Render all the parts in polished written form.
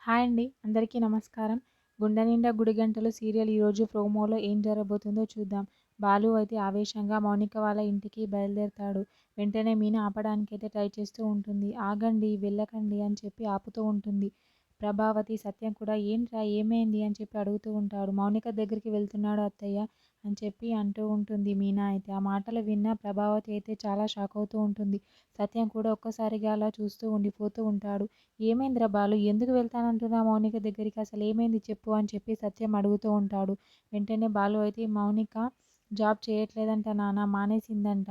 Hi అండి. అందరికీ నమస్కారం. 'గుండె నిండా గుడిగంటలు' సీరియల్ ఈరోజు ప్రోమోలో ఏం జరగబోతుందో చూద్దాం. బాలు అయితే ఆవేశంగా మౌనిక వాళ్ళ ఇంటికి బయలుదేరతాడు. వెంటనే మీనా ఆపడానికైతే ట్రై చేస్తూ ఉంటుంది. ఆగండి, వెళ్ళకండి అని చెప్పి ఆపుతూ ఉంటుంది. ప్రభావతి, సత్యం కూడా ఏంట్రా ఏమైంది అని చెప్పి అడుగుతూ ఉంటాడు. మౌనిక దగ్గరికి వెళ్తున్నాడు అత్తయ్య అని చెప్పి అంటూ ఉంటుంది మీనా అయితే. ఆ మాటలు విన్న ప్రభావతి అయితే చాలా షాక్ అవుతూ ఉంటుంది. సత్యం కూడా ఒక్కసారిగా అలా చూస్తూ ఉండిపోతూ ఉంటాడు. ఏమైందిరా బాలు, ఎందుకు వెళ్తానంటున్నావు మౌనిక దగ్గరికి, అసలు ఏమైంది చెప్పు అని చెప్పి సత్యం అడుగుతూ ఉంటాడు. వెంటనే బాలు అయితే మౌనిక జాబ్ చేయట్లేదంట నాన్న, మానేసిందంట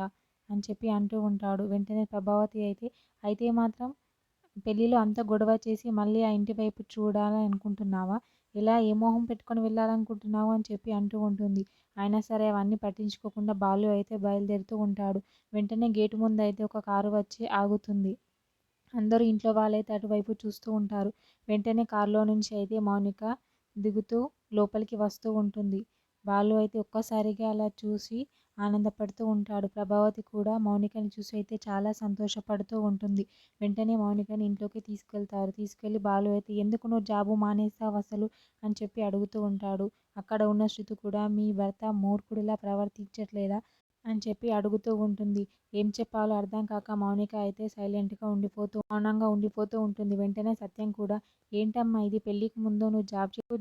అని చెప్పి అంటూ ఉంటాడు. వెంటనే ప్రభావతి అయితే అయితే మాత్రం పెళ్ళిలో అంత గొడవ చేసి మళ్ళీ ఆ ఇంటి వైపు చూడాలని అనుకుంటున్నావా? ఇలా ఏ మొహం పెట్టుకొని వెళ్ళాలనుకుంటున్నావు అని చెప్పి అంటూ ఉంటుంది. అయినా సరే అవన్నీ పట్టించుకోకుండా బాలు అయితే బయలుదేరుతూ ఉంటాడు. వెంటనే గేటు ముందు అయితే ఒక కారు వచ్చి ఆగుతుంది. అందరూ ఇంట్లో వాళ్ళైతే అటువైపు చూస్తూ ఉంటారు. వెంటనే కారులో నుంచి అయితే మౌనిక దిగుతూ లోపలికి వస్తూ ఉంటుంది. బాలు అయితే ఒక్కసారిగా అలా చూసి ఆనందపడుతూ ఉంటాడు. ప్రభావతి కూడా మౌనికని చూసి అయితే చాలా సంతోషపడుతూ ఉంటుంది. వెంటనే మౌనికని ఇంట్లోకి తీసుకెళ్తారు. తీసుకెళ్ళి బాలు అయితే ఎందుకు నువ్వు జాబు మానేసావు అసలు అని చెప్పి అడుగుతూ ఉంటాడు. అక్కడ ఉన్న శృతి కూడా మీ భర్త మూర్ఖుడిలా ప్రవర్తించట్లేదా అని చెప్పి అడుగుతూ ఉంటుంది. ఏం చెప్పాలో అర్థం కాక మౌనిక అయితే మౌనంగా ఉండిపోతూ ఉంటుంది. వెంటనే సత్యం కూడా ఏంటమ్మా ఇది, పెళ్ళికి ముందు నువ్వు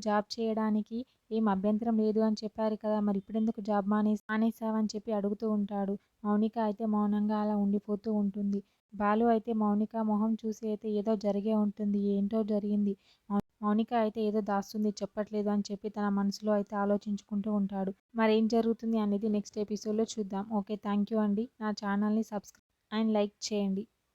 జాబ్ చేయడానికి ఏం అభ్యంతరం లేదు అని చెప్పారు కదా, మరి ఇప్పుడెందుకు జాబ్ మానేసావని చెప్పి అడుగుతూ ఉంటాడు. మౌనిక అయితే మౌనంగా అలా ఉండిపోతూ ఉంటుంది. బాలు అయితే మౌనిక మొహం చూసి అయితే ఏదో జరిగే ఉంటుంది, ఏంటో జరిగింది, మౌనిక అయితే ఏదో దాస్తుంది చెప్పట్లేదు అని చెప్పి తన మనసులో అయితే ఆలోచించుకుంటూ ఉంటాడు. మరేం జరుగుతుంది అనేది నెక్స్ట్ ఎపిసోడ్లో చూద్దాం. ఓకే, థ్యాంక్ యూ అండి. నా ఛానల్ని సబ్స్క్రైబ్ అండ్ లైక్ చేయండి.